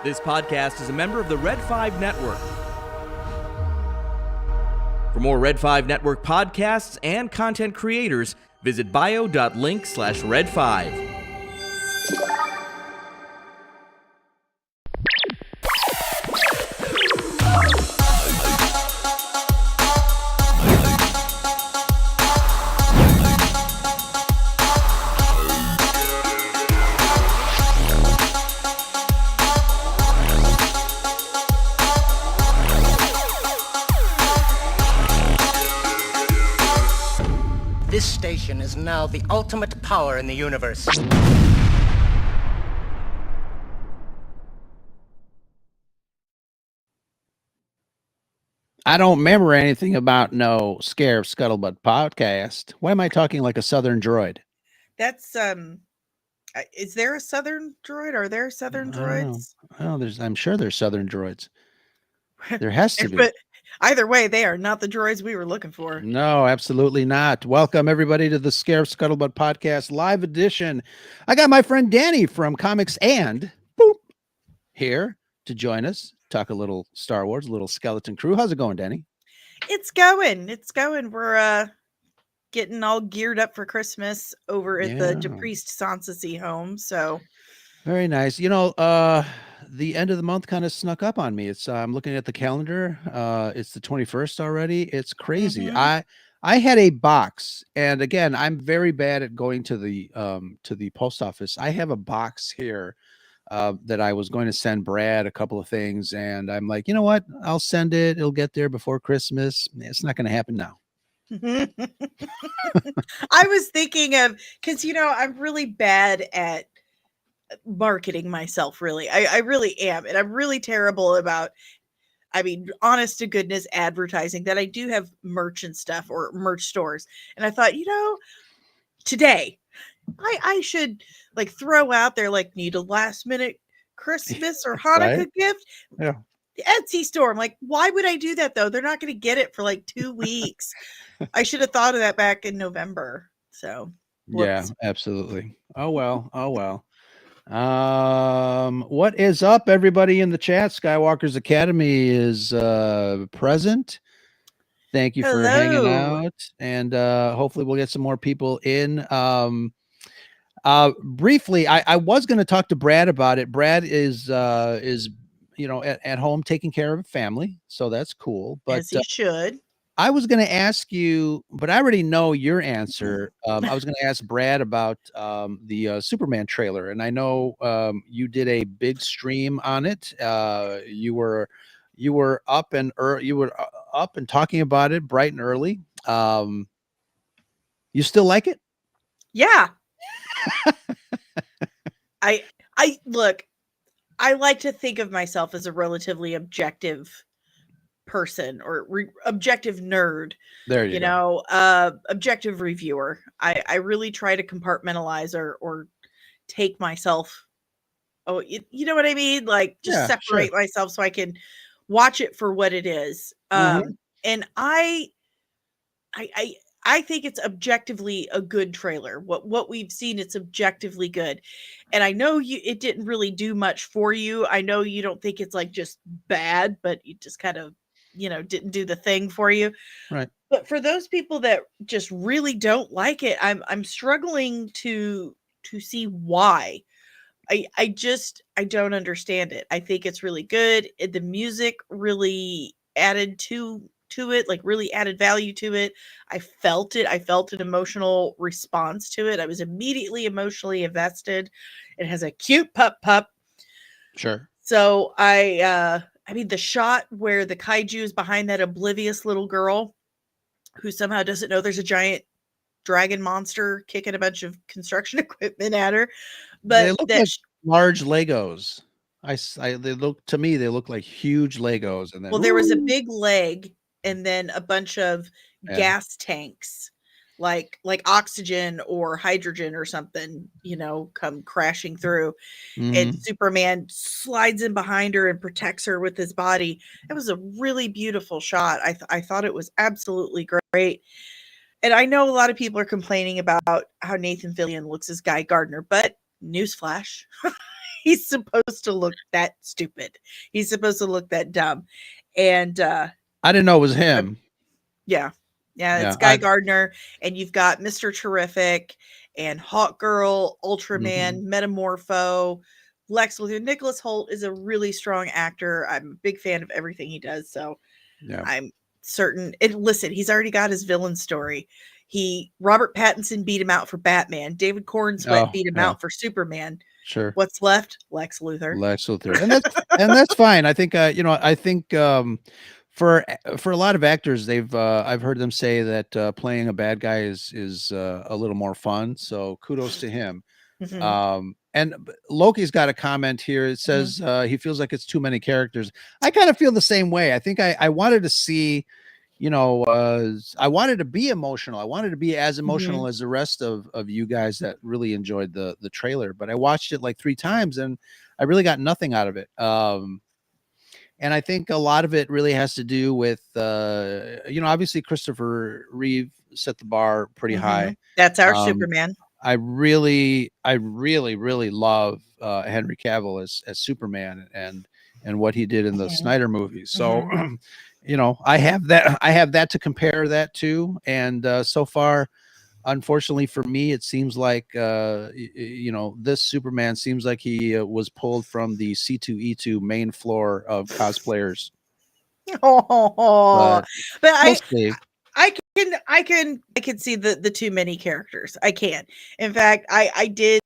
This podcast is a member of the Red 5 Network. For more Red 5 Network podcasts and content creators, visit bio.link/red5. This station is now the ultimate power in the universe. I don't remember anything about no Scarif Scuttlebutt podcast. Why am I talking like a Southern droid? That's is there a Southern droid? Are there Southern droids? Oh, I'm sure there's Southern droids. There has to be. But either way, they are not the droids we were looking for. No, absolutely not. Welcome everybody to the Scarif Scuttlebutt podcast live edition. I got my friend Danny from Comics and Boop here to join us. Talk a little Star Wars, a little Skeleton Crew. How's it going, Danny? It's going. We're getting all geared up for Christmas over at the DePriest Sanssouci home. So very nice. You know, the end of the month kind of snuck up on me. It's I'm looking at the calendar. It's the 21st already. It's crazy. Mhm. I had a box, and again, I'm very bad at going to the post office. I have a box here that I was going to send Brad a couple of things, and I'm like, you know what? I'll send it. It'll get there before Christmas. It's not going to happen now. I was thinking of, because I'm really bad at marketing myself. Really, I really am, and I'm really terrible about, honest to goodness advertising. That I do have merch and stuff, or merch stores, and I thought, today I should like throw out there, like, need a last minute Christmas or Hanukkah gift. Yeah. The Etsy store. I'm like, why would I do that though? They're not going to get it for like 2 weeks. I should have thought of that back in November. So yeah, absolutely. Oh well. What is up, everybody in the chat? Skywalker's Academy is present. Thank you for hanging out, and hopefully we'll get some more people in. Briefly, I was going to talk to Brad about it. Brad is at home taking care of a family, so that's cool. But as he should. I was going to ask you, but I already know your answer. I was going to ask Brad about the Superman trailer, and I know you did a big stream on it. You were up and talking about it bright and early. You still like it? Yeah. I look, I like to think of myself as a relatively objective person, or objective nerd. There you go. Objective reviewer. I really try to compartmentalize or take myself. Oh, you know what I mean? Like, just separate myself so I can watch it for what it is. And I think it's objectively a good trailer. What we've seen, it's objectively good. And I know it didn't really do much for you. I know you don't think it's like just bad, but you just kind of, didn't do the thing for you. Right. But for those people that just really don't like it, I'm struggling to see why. I don't understand it. I think it's really good. The music really added to it, like really added value to it. I felt it. I felt an emotional response to it. I was immediately emotionally invested. It has a cute pup. Sure. So the shot where the kaiju is behind that oblivious little girl who somehow doesn't know there's a giant dragon monster kicking a bunch of construction equipment at her. But they look like large Legos. They look like huge Legos. And then there was a big leg, and then a bunch of gas tanks, like oxygen or hydrogen or something, come crashing through. And Superman slides in behind her and protects her with his body. It was a really beautiful shot. I thought it was absolutely great. And I know a lot of people are complaining about how Nathan Fillion looks as Guy Gardner, but newsflash, he's supposed to look that stupid. He's supposed to look that dumb. And I didn't know it was him. yeah. Yeah, Yeah, it's Guy Gardner, and you've got Mr. Terrific and Hawk Girl, Ultraman, Metamorpho, Lex Luthor. Nicholas Hoult is a really strong actor. I'm a big fan of everything he does, so yeah. I'm certain. And listen, he's already got his villain story. Robert Pattinson beat him out for Batman. David Cornsweet beat him out for Superman. Sure. What's left? Lex Luthor. Lex Luthor, and that's fine. I think I think for a lot of actors, I've heard them say that playing a bad guy is a little more fun. So kudos to him. And Loki's got a comment here. It says he feels like it's too many characters. I kind of feel the same way. I think I wanted to see, I wanted to be emotional. I wanted to be as emotional as the rest of you guys that really enjoyed the trailer. But I watched it like 3 times and I really got nothing out of it. And I think a lot of it really has to do with, obviously Christopher Reeve set the bar pretty high. That's our Superman. I really love Henry Cavill as Superman and what he did in the Snyder movies. So, I have that to compare that to. And so far, unfortunately for me, it seems like, this Superman seems like he was pulled from the C2E2 main floor of cosplayers. But we'll see. I can see the too many characters. I can. In fact, I did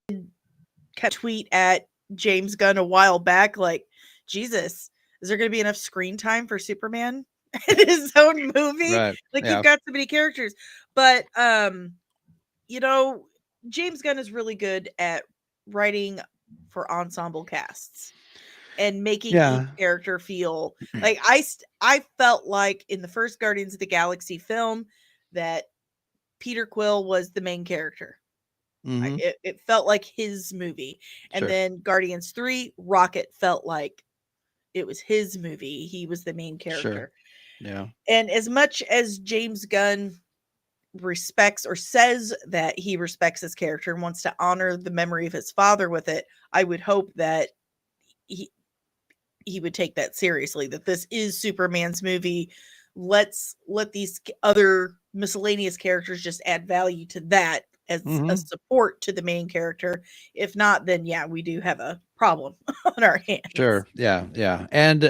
tweet at James Gunn a while back, like, Jesus, is there going to be enough screen time for Superman in his own movie? Right. Like, you've got so many characters. But James Gunn is really good at writing for ensemble casts and making each character feel like I felt like in the first Guardians of the Galaxy film that Peter Quill was the main character. It felt like his movie. And then Guardians 3, Rocket felt like it was his movie. He was the main character. Yeah. And as much as James Gunn respects or says that he respects his character and wants to honor the memory of his father with it, I would hope that he would take that seriously, that this is Superman's movie. Let these other miscellaneous characters just add value to that as a support to the main character. If not, then we do have a problem on our hands. Sure. Yeah. And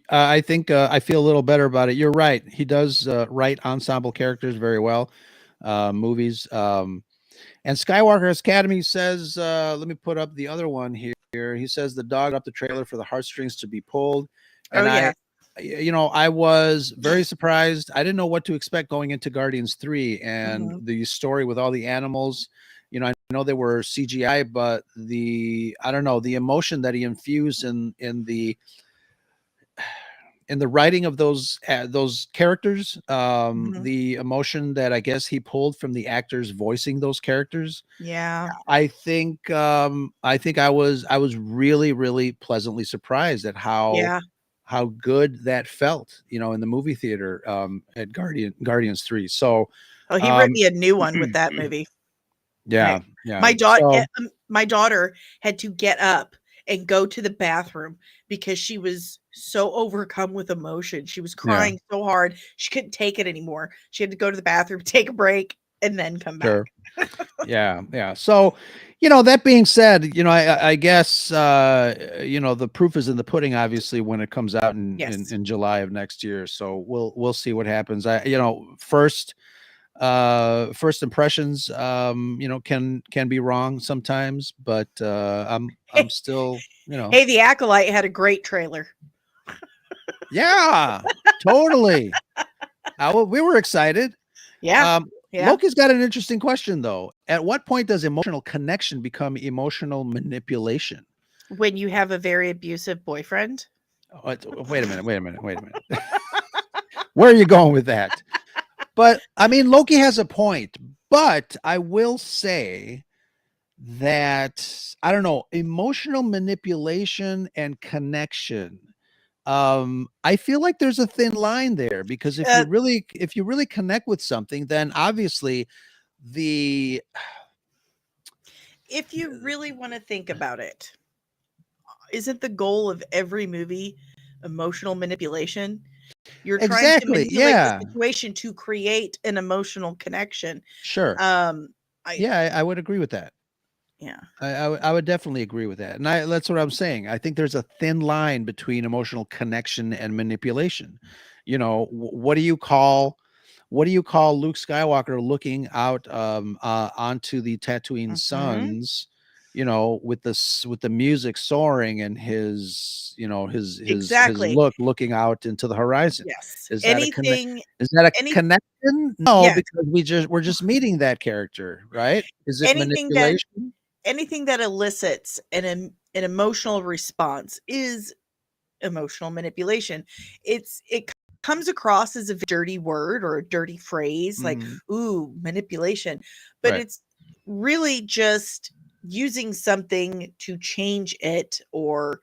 I think I feel a little better about it. You're right. He does write ensemble characters very well. Movies. And Skywalker Academy says, let me put up the other one here. He says the dog up the trailer for the heartstrings to be pulled. And I was very surprised. I didn't know what to expect going into Guardians 3 and the story with all the animals. I know they were CGI, but the emotion that he infused in the writing of those characters, the emotion that I guess he pulled from the actors voicing those characters. Yeah. I think I was really, really pleasantly surprised at how good that felt, in the movie theater at Guardians 3. So he wrote me a new one with that movie. Yeah. My daughter had to get up and go to the bathroom because she was so overcome with emotion. She was crying so hard. She couldn't take it anymore. She had to go to the bathroom, take a break, and then come back. Yeah. So, that being said, I guess, the proof is in the pudding, obviously, when it comes out in July of next year. So we'll see what happens. First impressions, can be wrong sometimes, but I'm still, Hey, The Acolyte had a great trailer. Yeah, totally. We were excited. Yeah. Loki's got an interesting question though. At what point does emotional connection become emotional manipulation? When you have a very abusive boyfriend. Wait a minute. Where are you going with that? But I mean, Loki has a point, but I will say that, I don't know, emotional manipulation and connection. I feel like there's a thin line there, because if you really connect with something, then obviously if you really want to think about it, isn't the goal of every movie emotional manipulation? You're trying to Exactly. manipulate the Yeah. situation to create an emotional connection. Sure. Um, I Yeah, I would agree with that. yeah. I would definitely agree with that. And that's what I'm saying. I think there's a thin line between emotional connection and manipulation. You know, what do you call Luke Skywalker looking out onto the Tatooine Mhm. suns, you know, with with the music soaring and his, you know, his Exactly. look looking out into the horizon. Yes. Is that a Anything is that a any connection? No, yes. because we're just meeting that character, right? Is it Anything that manipulation? anything that elicits an emotional response is emotional manipulation. It comes across as a dirty word or a dirty phrase like Mhm. ooh, manipulation, but Right. it's really just using something to change it or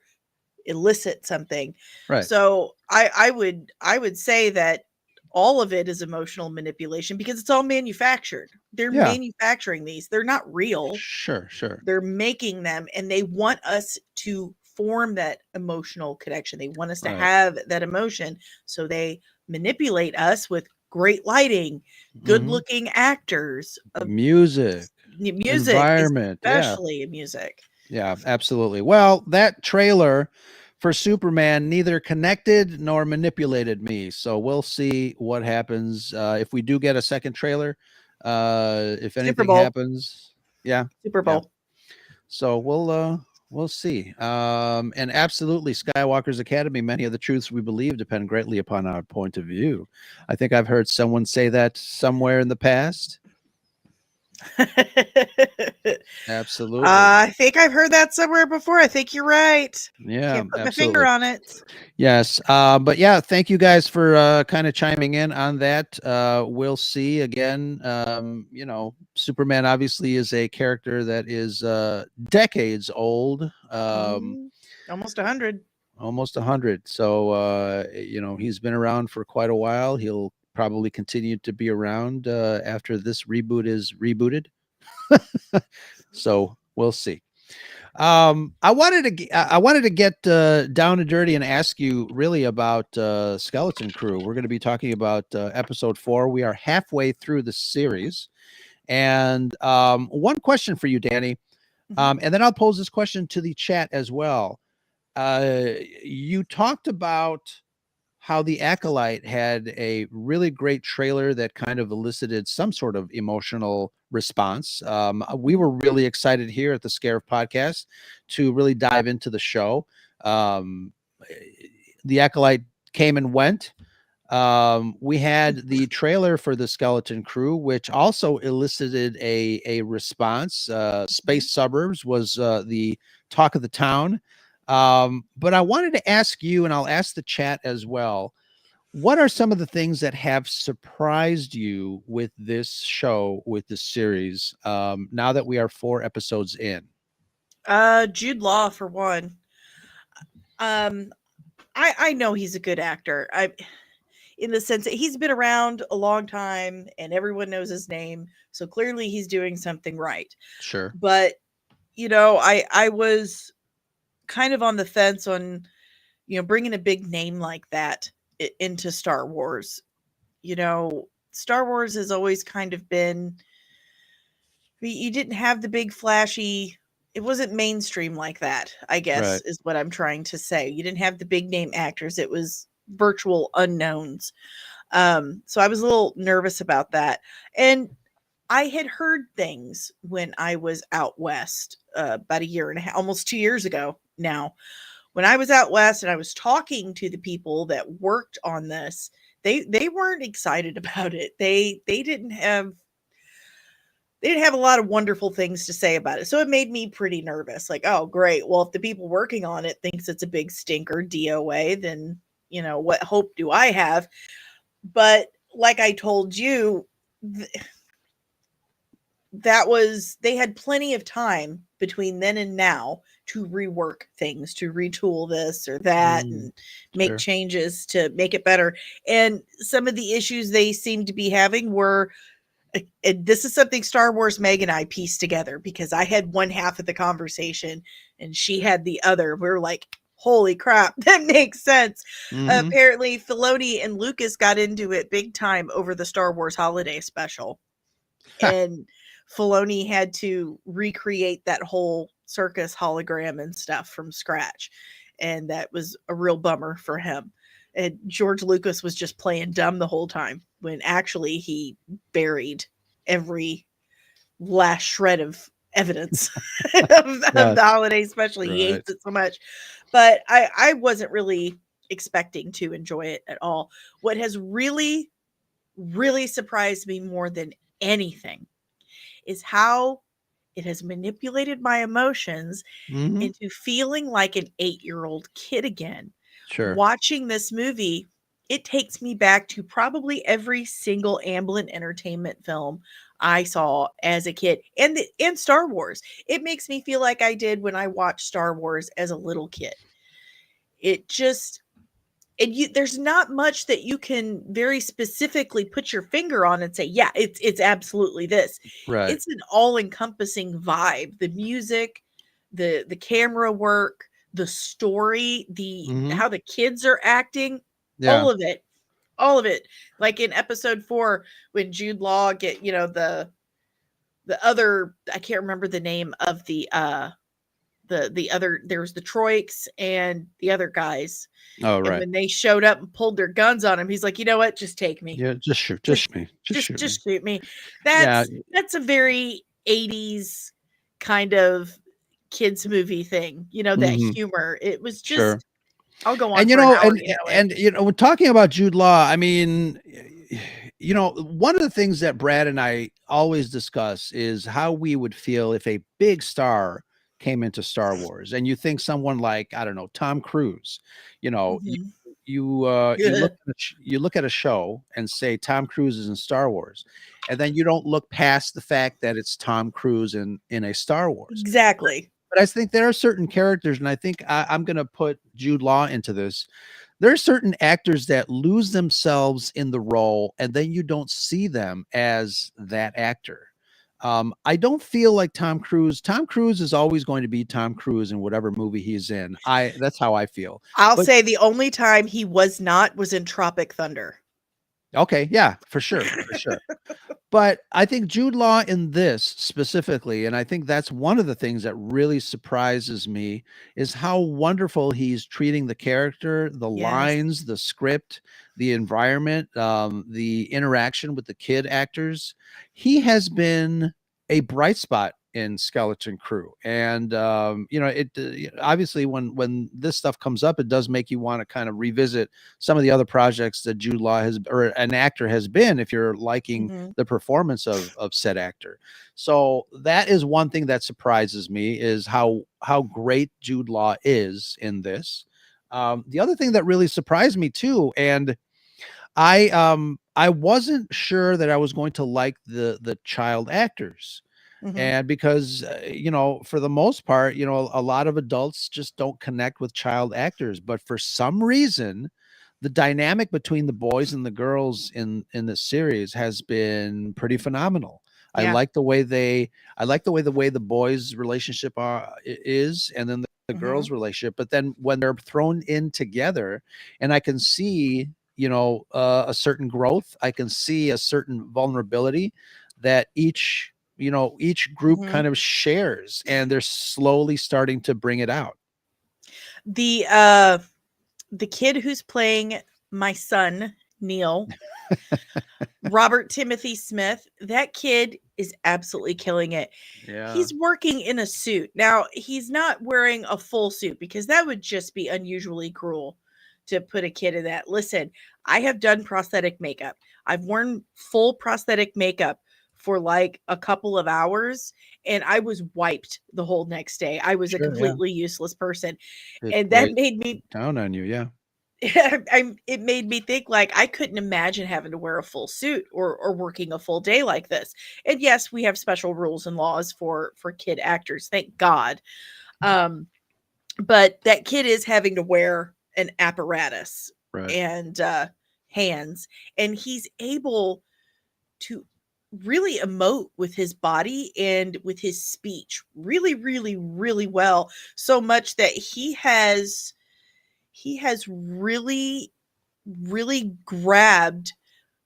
elicit something. Right. So I would say that all of it is emotional manipulation because it's all manufactured. They're Yeah. manufacturing these. They're not real. Sure, sure. They're making them and they want us to form that emotional connection. They want us to Right. have that emotion. So they manipulate us with great lighting, good Mhm. looking actors, Music, music, environment. Yeah. especially music. Yeah, absolutely. Well, that trailer for Superman neither connected nor manipulated me. So we'll see what happens if we do get a second trailer. If Super anything Bowl. happens. Yeah. Super Yeah. Bowl. So we'll see. And absolutely, Skywalker's Academy. Many of the truths we believe depend greatly upon our point of view. I think I've heard someone say that somewhere in the past. Absolutely. I think I've heard that somewhere before. I think you're right. Yeah, Can't put my finger absolutely. on it. Yes. But yeah, thank you guys for kind of chiming in on that. We'll see again. You know, Superman obviously is a character that is decades old. Almost 100. Almost 100. So you know, he's been around for quite a while. He'll probably continue to be around after this reboot is rebooted. So we'll see. I wanted to get down and dirty and ask you really about Skeleton Crew. We're going to be talking about episode 4. We are halfway through the series, and one question for you, Danny, Mhm. and then I'll pose this question to the chat as well. You talked about how the Acolyte had a really great trailer that kind of elicited some sort of emotional response. We were really excited here at the Scarif podcast to really dive into the show. Um, the Acolyte came and went. We had the trailer for the Skeleton Crew, which also elicited a response. Mhm. Space Suburbs was the talk of the town. But I wanted to ask you, and I'll ask the chat as well, what are some of the things that have surprised you with this show, with this series, now that we are 4 episodes in? Jude Law for one. Um, I know he's a good actor. I in the sense that he's been around a long time and everyone knows his name, so clearly he's doing something right. Sure. But I was kind of on the fence on bringing a big name like that into Star Wars. Star Wars has always kind of been. You didn't have the big flashy. It wasn't mainstream like that, I guess, Right. is what I'm trying to say. You didn't have the big name actors. It was virtual unknowns. So I was a little nervous about that. And I had heard things when I was out west about a year and a half, almost 2 years ago now. When I was out west and I was talking to the people that worked on this, they weren't excited about it. They didn't have a lot of wonderful things to say about it. So it made me pretty nervous. Like, oh, great. Well, if the people working on it thinks it's a big stinker DOA, then, what hope do I have? But like I told you, they had plenty of time between then and now to rework things, to retool this or that Mm, and make sure. changes to make it better. And some of the issues they seemed to be having were And this is something Star Wars Meg and I pieced together, because I had one half of the conversation and she had the other. We were like, holy crap, that makes sense. Mhm. Apparently, Filoni and Lucas got into it big time over the Star Wars holiday special. And Filoni had to recreate that whole circus hologram and stuff from scratch. And that was a real bummer for him. And George Lucas was just playing dumb the whole time, when actually he buried every last shred of evidence of Yes. the holiday special. He Right. hates it so much. But I wasn't really expecting to enjoy it at all. What has really, really surprised me more than anything is how it has manipulated my emotions Mhm. into feeling like an 8-year-old kid again. Sure. Watching this movie, it takes me back to probably every single Amblin Entertainment film I saw as a kid, and Star Wars. It makes me feel like I did when I watched Star Wars as a little kid. It just, and you, there's not much that you can very specifically put your finger on and say, yeah, it's absolutely this. Right. It's an all-encompassing vibe. The music, the camera work, the story, the Mhm. how the kids are acting, Yeah. all of it. All of it. Like in episode 4, when Jude Law get, the other, I can't remember the name of the other, there was the Troiks and the other guys. Oh, And right. when they showed up and pulled their guns on him, he's like, "You know what? Just take me. Yeah, just shoot Just me. Just shoot me. just shoot me." Yeah, That's a very 80s kind of kids movie thing, that mhm, humor. It was sure. just, I'll go on And, for an hour, you know it. when talking about Jude Law, I mean, one of the things that Brad and I always discuss is how we would feel if a big star came into Star Wars. And you think someone like, I don't know, Tom Cruise, you know, you Mhm. you look at a show and say Tom Cruise is in Star Wars, and then you don't look past the fact that it's Tom Cruise in a Star Wars. Exactly. But I think there are certain characters, and I think I'm going to put Jude Law into this. There are certain actors that lose themselves in the role, and then you don't see them as that actor. I don't feel like Tom Cruise. Tom Cruise is always going to be Tom Cruise in whatever movie he's in. That's how I feel. I'll But say the only time he was not was in Tropic Thunder. okay, yeah, for sure, for sure. But I think Jude Law in this specifically, and I think that's one of the things that really surprises me, is how wonderful he's treating the character, the Yes. lines, the script, the environment, the interaction with the kid actors. He has been a bright spot in Skeleton Crew, and obviously when this stuff comes up, it does make you want to kind of revisit some of the other projects that Jude Law has, or an actor has been, if you're liking Mhm. the performance of said actor. So that is one thing that surprises me, is how great Jude Law is in this. The other thing that really surprised me too, and I wasn't sure that I was going to like the child actors. Mhm. And because, for the most part, a lot of adults just don't connect with child actors. But for some reason, the dynamic between the boys and the girls in this series has been pretty phenomenal. I Yeah. like the way the boys' relationship is, and then the girls' Mhm. relationship. But then when they're thrown in together, and I can see, a certain growth, I can see a certain vulnerability that each group Mhm. kind of shares, and they're slowly starting to bring it out. The, uh the kid who's playing my son, Neil, Robert Timothy Smith, that kid is absolutely killing it. Yeah, He's working in a suit. Now, he's not wearing a full suit, because that would just be unusually cruel to put a kid in that. Listen, I have done prosthetic makeup. I've worn full prosthetic makeup for like a couple of hours, and I was wiped the whole next day. I was a sure, yeah. completely useless person. It And that weighs made me down on you, yeah. it made me think, like, I couldn't imagine having to wear a full suit or working a full day like this. And yes, we have special rules and laws for kid actors, thank God. Um, but that kid is having to wear an apparatus Right. and hands, and he's able to really emote with his body and with his speech really, really, really well. So much that he has really, really grabbed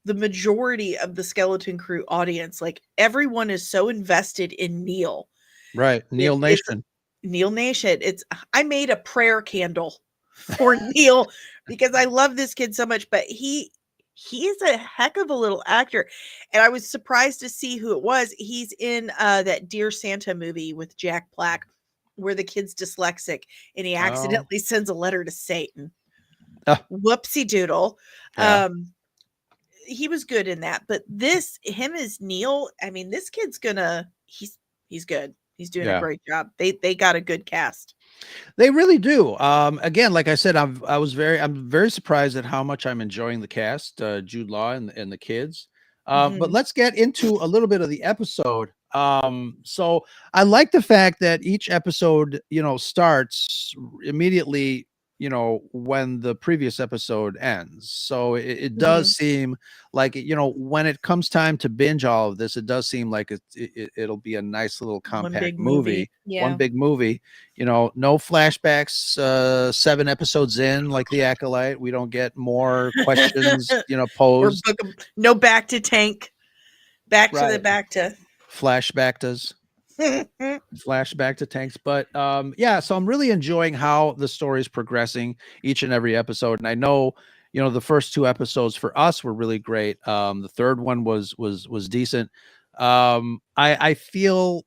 the majority of the Skeleton Crew audience. Like, everyone is so invested in Neil. Right. Neil It's Nation. Neil Nation. I made a prayer candle for Neil because I love this kid so much, but he is a heck of a little actor. And I was surprised to see who it was. He's in that Dear Santa movie with Jack Black where the kid's dyslexic and he Oh, accidentally sends a letter to Satan. ah, Whoopsie doodle. yeah. He was good in that, but him as Neil, I mean, this kid's he's good. He's doing a Yeah. great job. They got a good cast. They really do. Again, like I said, I'm very surprised at how much I'm enjoying the cast, Jude Law and the kids. But Mhm. let's get into a little bit of the episode. So I like the fact that each episode, starts immediately, when the previous episode ends. So it does Mhm. seem like, when it comes time to binge all of this, it does seem like it'll be a nice little One compact big movie. movie, one Yeah. big movie. No flashbacks, 7 episodes in, like The Acolyte. We don't get more questions, Or posed. no back to tank. Back to the Right. back to Flashback does. Flashback to tanks. But yeah, so I'm really enjoying how the story is progressing each and every episode. And I know, the first 2 episodes for us were really great. The third one was decent. I feel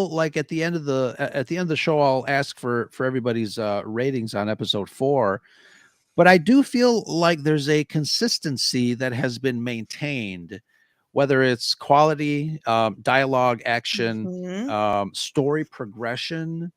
like at the end of the show, I'll ask for everybody's ratings on episode 4. But I do feel like there's a consistency that has been maintained, whether it's quality, dialogue, action, Mhm. story progression,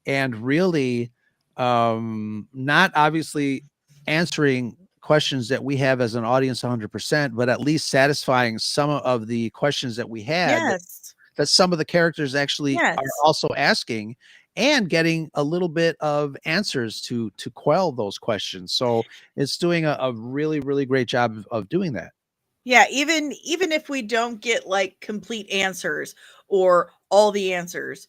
and really not obviously answering questions that we have as an audience 100%, but at least satisfying some of the questions that we had Yes. that some of the characters actually are Yes. also asking, and getting a little bit of answers to quell those questions. So it's doing a really, really great job of doing that. Yeah, even if we don't get like complete answers or all the answers,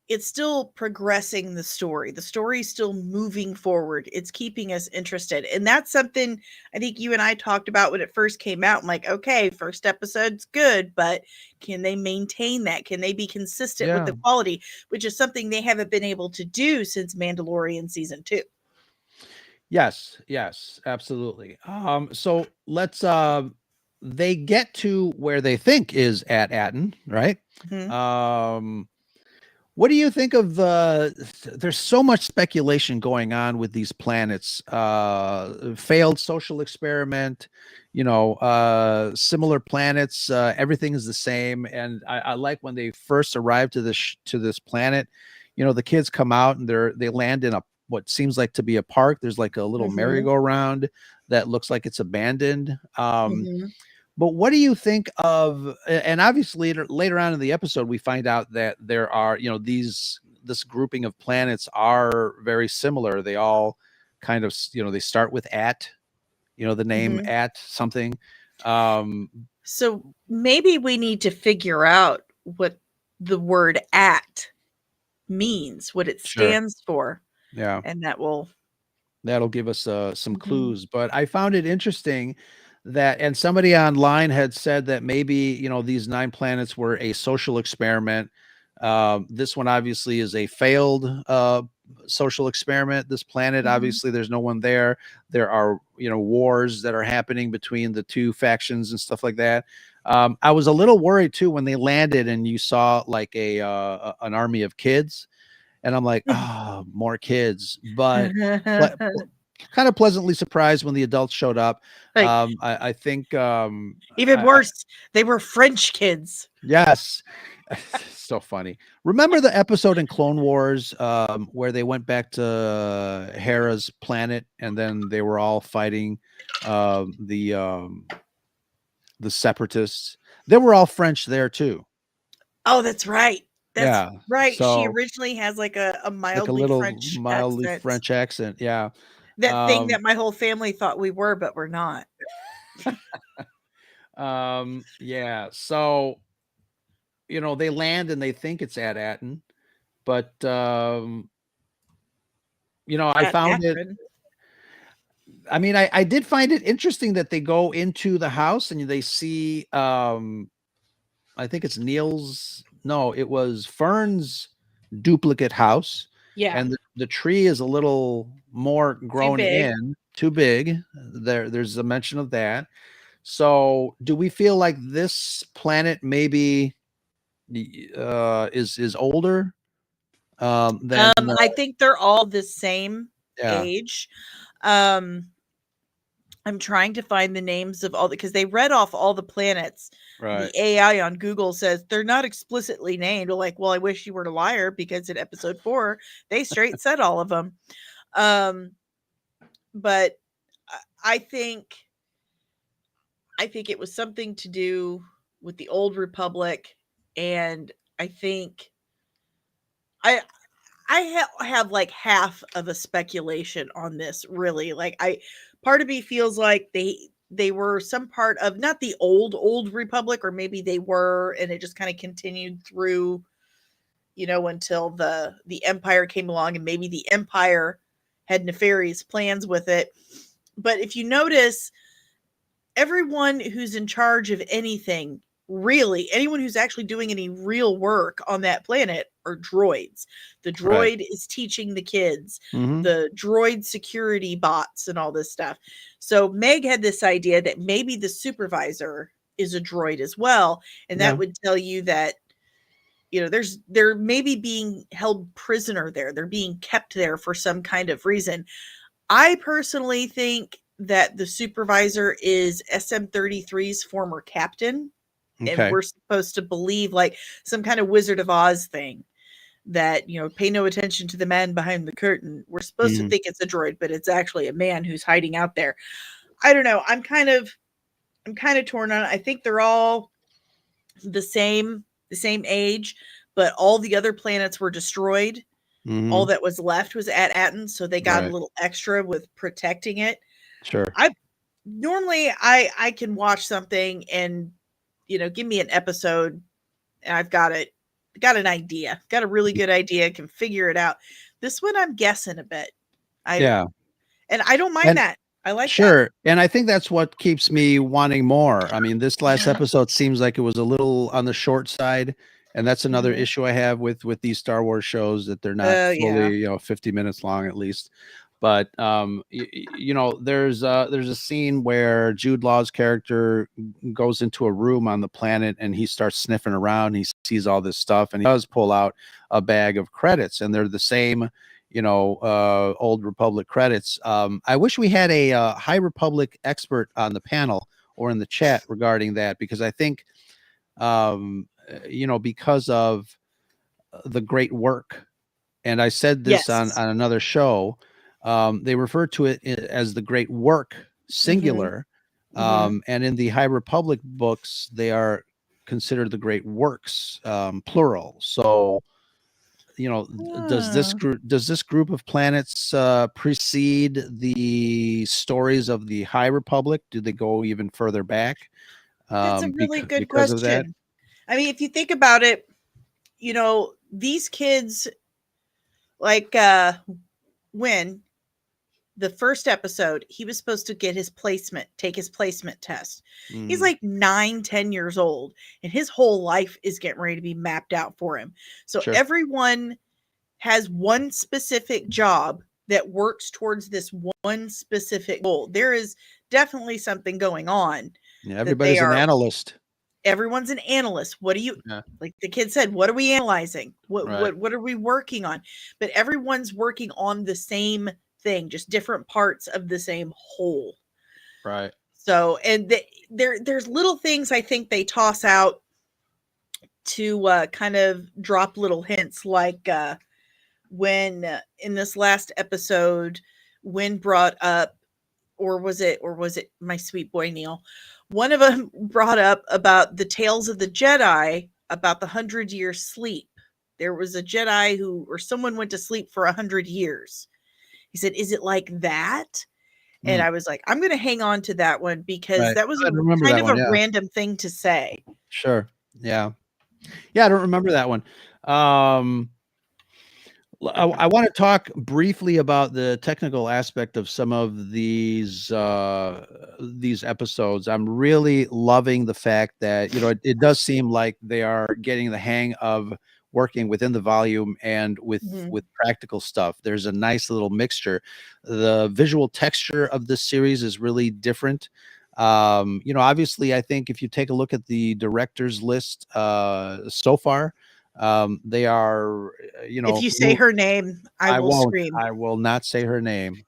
it's still progressing the story. The story's still moving forward. It's keeping us interested. And that's something I think you and I talked about when it first came out. I'm like, okay, first episode's good, but can they maintain that? Can they be consistent with Yeah. the quality, which is something they haven't been able to do since Mandalorian season 2. Yes, absolutely. So let's they get to where they think is at Atten, right? Mhm. Um what do you think of there's so much speculation going on with these planets, failed social experiment, similar planets, everything is the same. And I like when they first arrive to this planet, the kids come out and they land in what seems like to be a park. There's like a little Mhm. merry-go-round that looks like it's abandoned. Mhm. But what do you think of, and obviously later on in the episode, we find out that there are, this grouping of planets are very similar. They all kind of, they start with at, the name Mhm. at something. Um, So maybe we need to figure out what the word "at" means, what it sure. stands for, Yeah. and that will. That'll give us some Mhm. clues. But I found it interesting that, and somebody online had said that maybe, these 9 planets were a social experiment. This one obviously is a failed social experiment. This planet, Mhm. obviously, there's no one there. There are, wars that are happening between the 2 factions and stuff like that. I was a little worried too when they landed and you saw like an army of kids, and I'm like, "Oh, more kids." But ple kind of pleasantly surprised when the adults showed up. Like, I think, even I worse, they were French kids. yes. So funny. Remember the episode in Clone Wars, where they went back to Hera's planet and then they were all fighting, um, the, um, the separatists? They were all French there too. Oh, that's right. That's Yeah. right. She So, originally has like a like a mildly little French mildly accent. French accent. Yeah. That thing Um that my whole family thought we were, but we're not. Yeah. So, they land and they think it's at Atten, but I At found it. Akron. I mean, I did find it interesting that they go into the house and they see, I think it's Neil's. No, it was Fern's duplicate house, Yeah. and the tree is a little more Too grown big. in, too big. There's a mention of that. So, do we feel like this planet maybe is older than I think they're all the same yeah, age. Um, I'm trying to find the names of all because they read off all the planets. The right. AI on Google says they're not explicitly named. We're like, well, I wish you were a liar because in episode 4 they straight said all of them. Um, but I think it was something to do with the old republic, and I think I have like half of a speculation on this really. Like part of me feels like they were some part of not the old republic, or maybe they were and it just kind of continued through, until the empire came along, and maybe the empire had nefarious plans with it. But if you notice, everyone who's in charge of anything, really, anyone who's actually doing any real work on that planet are droids. The Right. droid is teaching the kids, Mhm. the droid security bots, and all this stuff. So Meg had this idea that maybe the supervisor is a droid as well. And Yeah. that would tell you that, they're maybe being held prisoner there. They're being kept there for some kind of reason. I personally think that the supervisor is SM-33's former captain, and Okay. we're supposed to believe like some kind of Wizard of Oz thing that, pay no attention to the man behind the curtain. We're supposed to Mhm. think it's a droid, but it's actually a man who's hiding out there. I don't know. I'm kind of torn on it. I think they're all the same age, but all the other planets were destroyed. All Mhm. that was left was at Atten, so they got a Right. little extra with protecting it. Sure. I normally I can watch something and, give me an episode and I've got an idea. Got a really good idea, can figure it out. This one I'm guessing a bit. I Yeah. and I don't mind And that. I like that. sure. And I think that's what keeps me wanting more. I mean, this last Yeah. episode seems like it was a little on the short side. And that's another Mhm. issue I have with these Star Wars shows, that they're not Oh, yeah. fully, 50 minutes long at least. But there's a scene where Jude Law's character goes into a room on the planet and he starts sniffing around. He sees all this stuff and he does pull out a bag of credits, and they're the same old Republic credits. I wish we had a High Republic expert on the panel or in the chat regarding that, because I think, because of the great work, and I said this on, Yes. another show, they refer to it as the great work, Mhm. singular. Mhm. And in the High Republic books, they are considered the great works, plural. So, Ah. does this group of planets precede the stories of the High Republic? Do they go even further back, That's a really good because of that? question. I mean, if you think about it, these kids, like, when the first episode, he was supposed to take his placement test. He's Mhm. like 9, 10 years old, and his whole life is getting ready to be mapped out for him. So Sure. everyone has one specific job that works towards this one specific goal. There is definitely something going on Yeah, that they everybody's an are. analyst. Everyone's an analyst. What do you, Yeah. like the kid said, what are we analyzing? What Right. what what are we working on? But everyone's working on the same thing, just different parts of the same whole. Right. So, and there's little things I think they toss out to kind of drop little hints, like when in this last episode, when brought up, or was it my sweet boy Neil? One of them brought up about the tales of the Jedi, about the 100-year sleep. There was a Jedi or someone went to sleep for 100 years. He said, "Is it like that?" And I was like, I'm going to hang on to that one because Right. that was I remember kind that of one. a Yeah. random thing to say. Sure. Yeah. Yeah. I don't remember that one. I want to talk briefly about the technical aspect of some of these episodes. I'm really loving the fact that, it does seem like they are getting the hang of working within the volume and with practical stuff. There's a nice little mixture. The visual texture of this series is really different. Obviously, I think if you take a look at the directors list so far, they are, If you say her name, I will won't. scream. I will not say her name.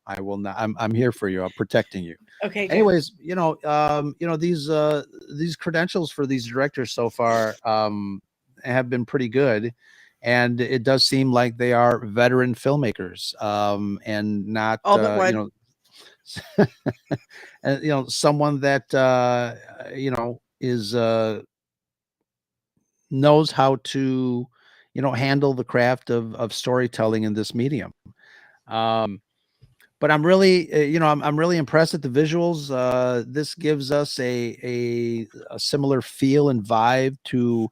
I will not. I'm here for you. I'm protecting you. Okay, good. Anyways, these credentials for these directors so far have been pretty good, and it does seem like they are veteran filmmakers, and not All but one. and someone that is knows how to handle the craft of storytelling in this medium. But I'm really I'm really impressed at the visuals. This gives us a similar feel and vibe to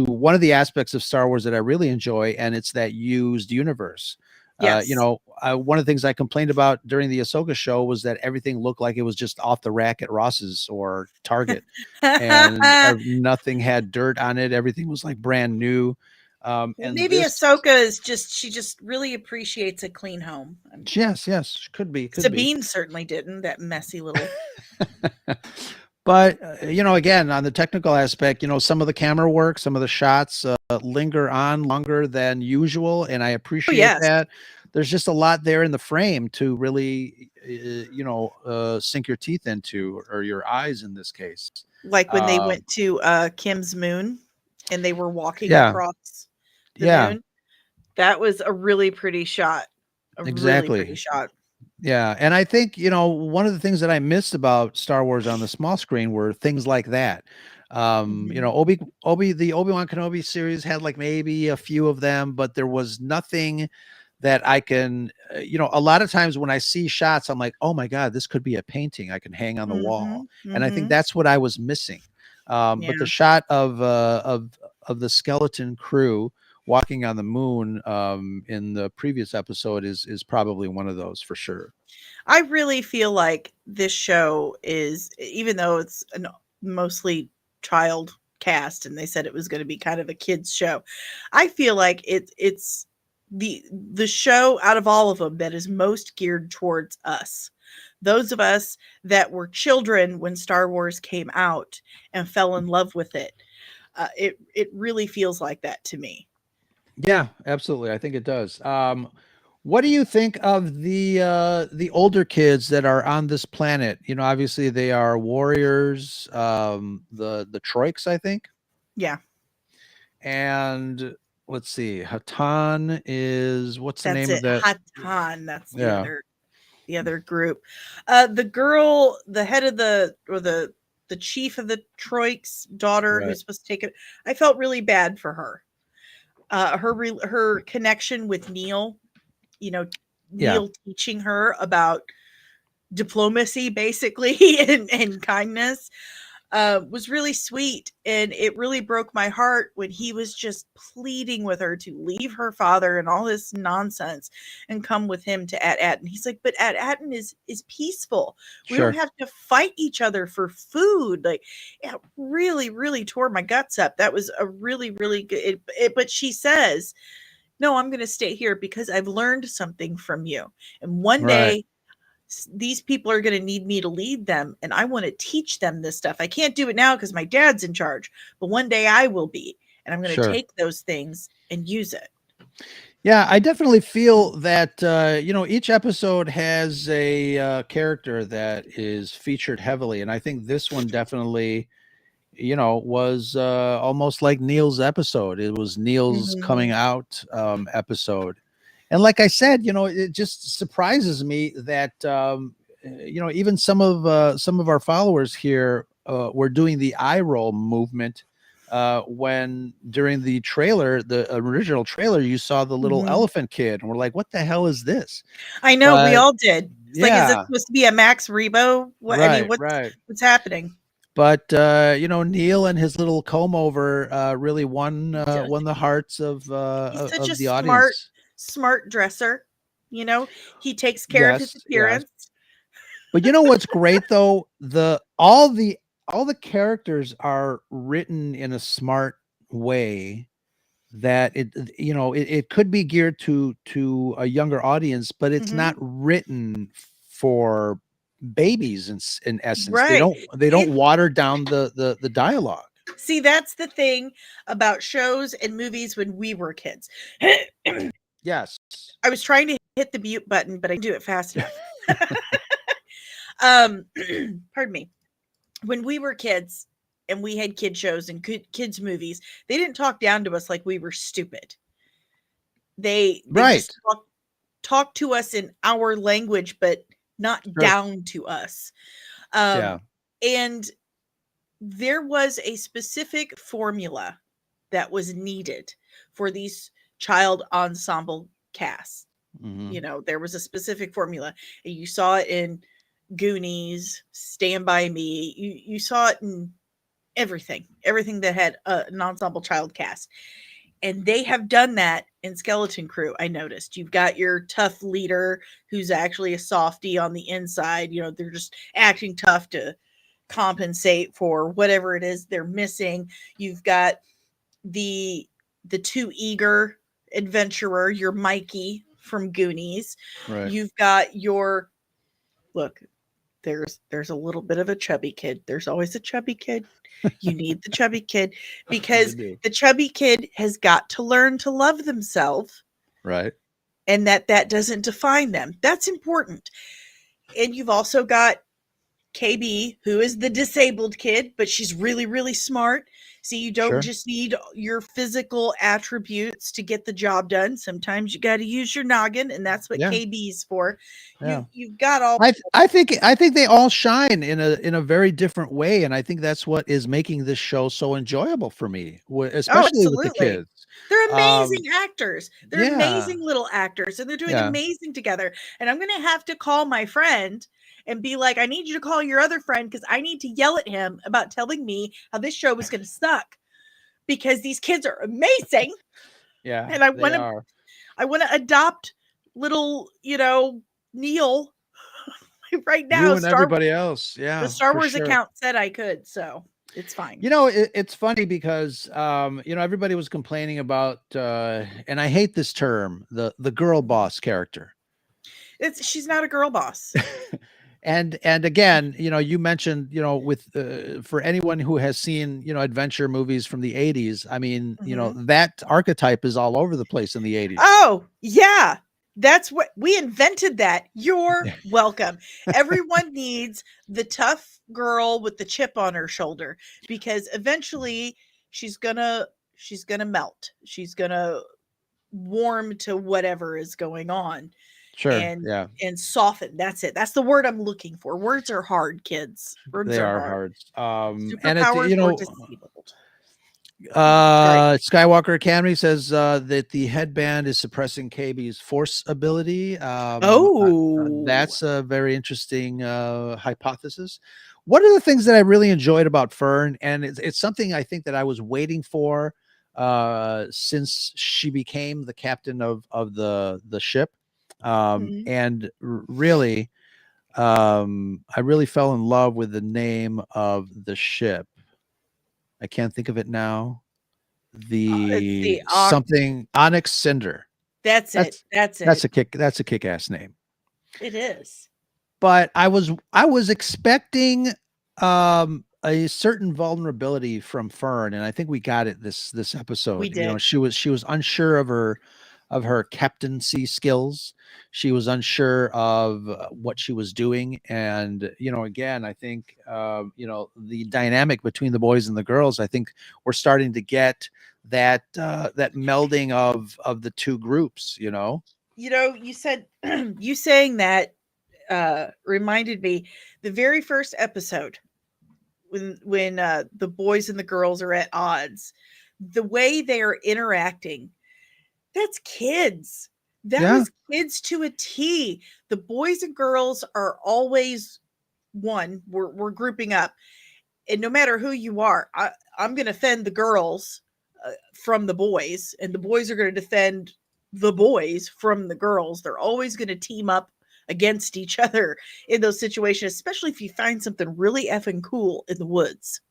one of the aspects of Star Wars that I really enjoy, and it's that used universe. Yes. One of the things I complained about during the Ahsoka show was that everything looked like it was just off the rack at Ross's or Target, and nothing had dirt on it. Everything was like brand new. Well, And maybe Ahsoka is she just really appreciates a clean home. yes, could be. Sabine certainly didn't, that messy little. But, again, on the technical aspect, some of the camera work, some of the shots linger on longer than usual. And I appreciate that. There's just a lot there in the frame to really, sink your teeth into, or your eyes in this case. Like when they went to Kim's moon and they were walking across the moon. That was a really pretty shot. Really pretty shot. Yeah. And I think, one of the things that I missed about Star Wars on the small screen were things like that. The Obi-Wan Kenobi series had like maybe a few of them, but there was nothing that I can, a lot of times when I see shots, I'm like, oh my God, this could be a painting I can hang on the wall. And I think that's what I was missing. But the shot of the skeleton crew walking on the moon in the previous episode is probably one of those for sure. I really feel like this show is, even though it's a mostly child cast and they said it was going to be kind of a kids show, I feel like it's the show out of all of them that is most geared towards us. Those of us that were children when Star Wars came out and fell in love with it. It really feels like that to me. Yeah, absolutely. I think it does. What do you think of the older kids that are on this planet? Obviously they are warriors, the Troiks, I think. Yeah. And let's see, Hatan is what's the name of that? Hatan. That's the other group. The girl, the head of the chief of the Troiks' daughter, who's supposed to take it. I felt really bad for her. Her connection with Neil, Neil teaching her about diplomacy basically and kindness was really sweet, and it really broke my heart when he was just pleading with her to leave her father and all this nonsense and come with him to At and he's like, but At is peaceful. We don't have to fight each other for food. Like, it really tore my guts up. That was a really good but she says, no, I'm going to stay here because I've learned something from you, and one day these people are going to need me to lead them, and I want to teach them this stuff. I can't do it now because my dad's in charge, but one day I will be, and I'm going to take those things and use it. Yeah, I definitely feel that, each episode has a character that is featured heavily. And I think this one definitely, was almost like Neil's episode. It was Neil's coming out episode. And like I said, it just surprises me that, even some of our followers here were doing the eye roll movement when during the trailer, the original trailer, you saw the little Mhm. elephant kid, and we're like, what the hell is this? I know, we But all did. It's like, is it yeah, supposed to be a Max Rebo? What I mean, right, right. what's happening? But Neil and his little comb over really won the hearts He's such a of the audience. smart dresser. He takes care of his Yes, yes. appearance. But you know what's great though? All the characters are written in a smart way that it could be geared to a younger audience, but it's Mhm. not written for babies in essence. They Right. don't water down the dialogue. See, that's the thing about shows and movies when we were kids. Yes. I was trying to hit the mute button, but I didn't do it fast enough. Um, pardon me. When we were kids and we had kid shows and kids movies, they didn't talk down to us like we were stupid. They Right. just talk to us in our language, but not Sure. down to us. Yeah. And there was a specific formula that was needed for these child ensemble casts. Mhm. There was a specific formula. And you saw it in Goonies, Stand By Me. You saw it in everything that had an ensemble child cast. And they have done that in Skeleton Crew. I noticed you've got your tough leader who's actually a softie on the inside. They're just acting tough to compensate for whatever it is they're missing. You've got the too eager adventurer, your Mikey from Goonies. Right. You've got your look. There's a little bit of a chubby kid. There's always a chubby kid. You need the chubby kid because You do. the chubby kid has got to learn to love themselves, Right. and that doesn't define them. That's important. And you've also got KB, who is the disabled kid, but she's really, really smart. See, you don't Sure. just need your physical attributes to get the job done. Sometimes you got to use your noggin, and that's what Yeah. KB is for. Yeah. You've got all. I think they all shine in a very different way, and I think that's what is making this show so enjoyable for me, Oh, especially with the absolutely. kids. They're amazing actors. They're Yeah, amazing little actors, and they're doing yeah, amazing together. And I'm going to have to call my friend and be like, I need you to call your other friend because I need to yell at him about telling me how this show was going to suck because these kids are amazing. yeah. And I They want to are. adopt little, Neil right now. You and everybody else. The Yeah, Star for Wars sure. account said I could, so it's fine. It's funny because everybody was complaining about and I hate this term, the girl boss character. She's not a girl boss. And again, you mentioned, with for anyone who has seen, adventure movies from the 80s, I mean, Mhm. that archetype is all over the place in the 80s. Oh, yeah. That's what we invented that. You're welcome. Everyone needs the tough girl with the chip on her shoulder because eventually she's going to melt. She's going to warm to whatever is going on Sure. and Yeah, soften. That's it. That's the word I'm looking for. Words are hard, kids. Words they are are hard. hard. And it's, Superpowers or disabled. Skywalker Academy says that the headband is suppressing KB's force ability. That's a very interesting hypothesis. One of the things that I really enjoyed about Fern, and it's something I think that I was waiting for since she became the captain of the ship, Mhm. and really, I really fell in love with the name of the ship. I can't think of it now. It's The the something Onyx Cinder. That's it. That's That's that's it. a kick-ass name. It is. But I was expecting a certain vulnerability from Fern, and I think we got it this episode. We did. She was unsure of her captaincy skills. She was unsure of what she was doing, and again, I think the dynamic between the boys and the girls. I think we're starting to get that melding of the two groups. You said you saying that reminded me the very first episode when the boys and the girls are at odds, the way they are interacting, that's kids. That Yeah. was kids to a T. The boys and girls are always one. We're grouping up, and no matter who you are, I'm going to defend the girls from the boys, and the boys are going to defend the boys from the girls. They're always going to team up against each other in those situations, especially if you find something really effing cool in the woods.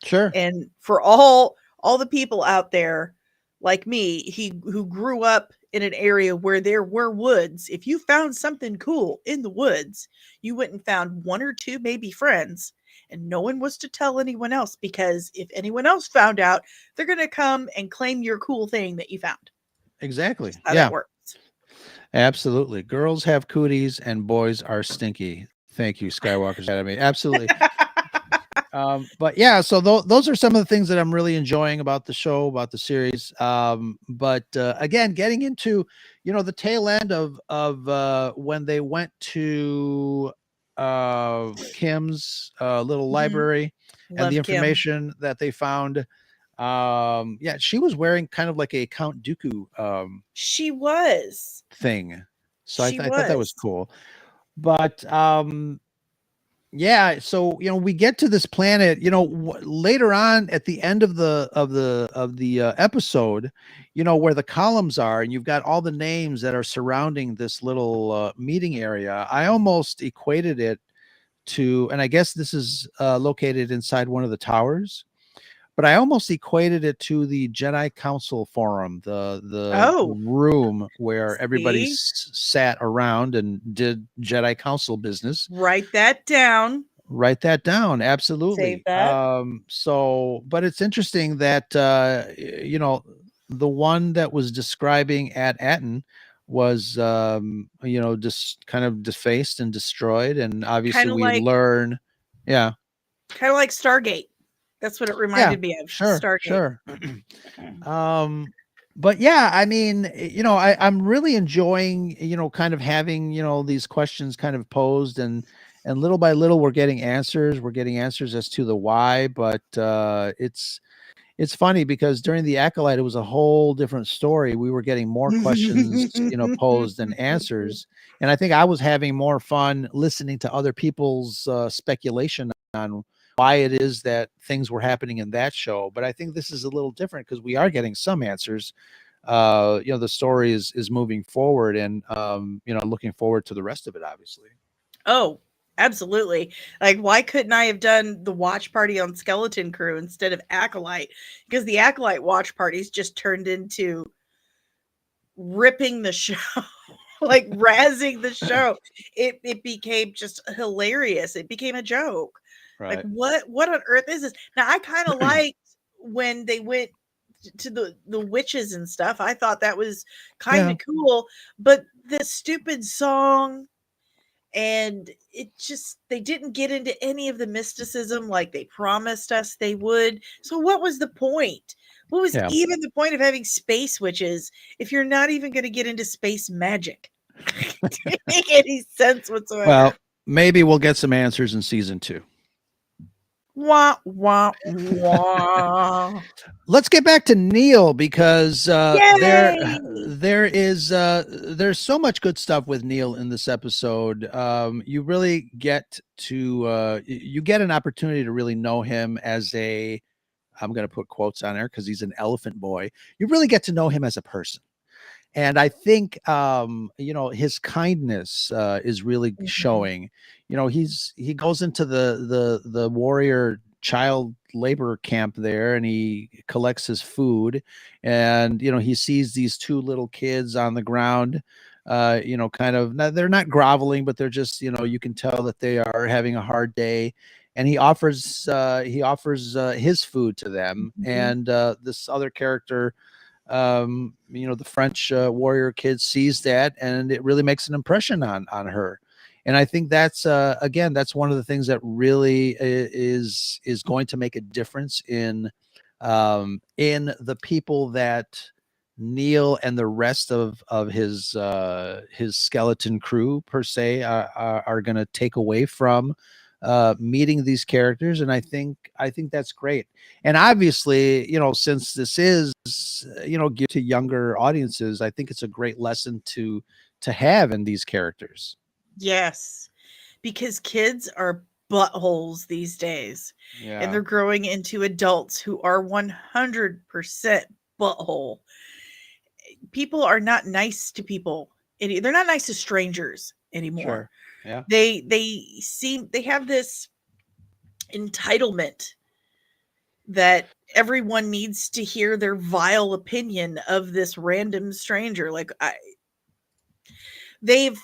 Sure. And for all the people out there like me, who grew up in an area where there were woods, if you found something cool in the woods, you went and found one or two maybe friends, and no one was to tell anyone else, because if anyone else found out, they're going to come and claim your cool thing that you found. Exactly. That's how Yeah. that works. Absolutely. Girls have cooties and boys are stinky. Thank you, Skywalker's Academy. Absolutely. But yeah, so those are some of the things that I'm really enjoying about the show, about the series. But again, getting into, the tail end of when they went to Kim's little Mhm. library and Love the Kim. information that they found. Yeah, she was wearing kind of like a Count Dooku She was. thing. So I She thought that was was. cool. But yeah, so we get to this planet, later on at the end of the episode, where the columns are, and you've got all the names that are surrounding this little meeting area. I almost equated it to, and I guess this is located inside one of the towers, but I almost equated it to the Jedi Council Forum, the Oh, room where everybody see? sat around and did Jedi Council business. Write that down. Write that down. Save Absolutely. that. So, but it's interesting that, the one that was describing at Atten was, just kind of defaced and destroyed. And obviously Kinda we like learn. Yeah. Kinda like Stargate. That's what it Yeah. reminded me of, Sure. Stargate. Sure. But yeah, I mean, I'm really enjoying, kind of having, these questions kind of posed, and little by little we're getting answers. We're getting answers as to the why, but it's funny because during the Acolyte, it was a whole different story. We were getting more questions, posed than answers. And I think I was having more fun listening to other people's speculation on why it is that things were happening in that show. But I think this is a little different because we are getting some answers. The story is moving forward, and looking forward to the rest of it, obviously. Oh, absolutely. Like, why couldn't I have done the watch party on Skeleton Crew instead of Acolyte? Because the Acolyte watch parties just turned into ripping the show, like razzing the show. It became just hilarious. It became a joke. Like, Right. what on earth is this? Now, I kind of liked when they went to the witches and stuff. I thought that was kind Yeah. of cool, but the stupid song, and it just, they didn't get into any of the mysticism like they promised us they would. So what was the point? What was Yeah. even the point of having space witches if you're not even going to get into space magic? It didn't make any sense whatsoever. Well, maybe we'll get some answers in season 2. Wah, wah, wah. Let's get back to Neil because Yay! there's so much good stuff with Neil in this episode. You really get to you get an opportunity to really know him as I'm going to put quotes on there because he's an elephant boy. You really get to know him as a person. And I think, his kindness is really showing. He goes into the warrior child labor camp there, and he collects his food, and he sees these 2 little kids on the ground, kind of, they're not groveling, but they're just, you can tell that they are having a hard day, and he offers his food to them. And this other character, the French warrior kid, sees that, and it really makes an impression on her. And I think that's again, that's one of the things that really is going to make a difference in the people that Neil and the rest of his skeleton crew per se are going to take away from meeting these characters, and I think that's great. And obviously, since this is geared to younger audiences, I think it's a great lesson to have in these characters. Yes, because kids are buttholes these days, and they're growing into adults who are 100% butthole. People are not nice to people. They're not nice to strangers anymore. Sure. Yeah. They have this entitlement that everyone needs to hear their vile opinion of this random stranger. Like they've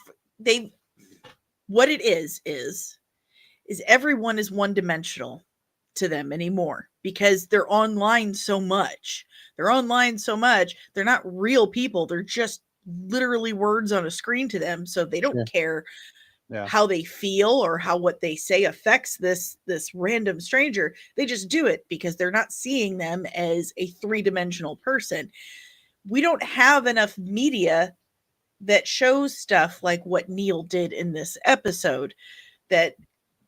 what it is everyone is one dimensional to them anymore because they're online so much. They're not real people. They're just literally words on a screen to them. So they don't care how they feel or how what they say affects this random stranger. They just do it because they're not seeing them as a three-dimensional person. We don't have enough media that shows stuff like what Neil did in this episode, that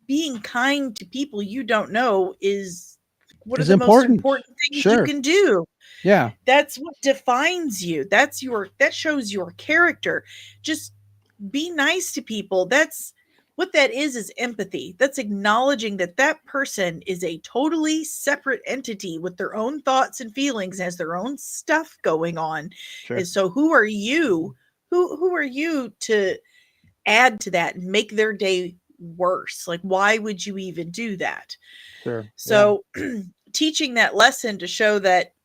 being kind to people you don't know is one of the most important things you can do. Yeah. That's what defines you. That shows your character. Just be nice to people. That's what that is empathy. That's acknowledging that that person is a totally separate entity with their own thoughts and feelings, has their own stuff going on. Sure. And so who are you? Who are you to add to that and make their day worse? Like, why would you even do that? Sure. So teaching that lesson to show that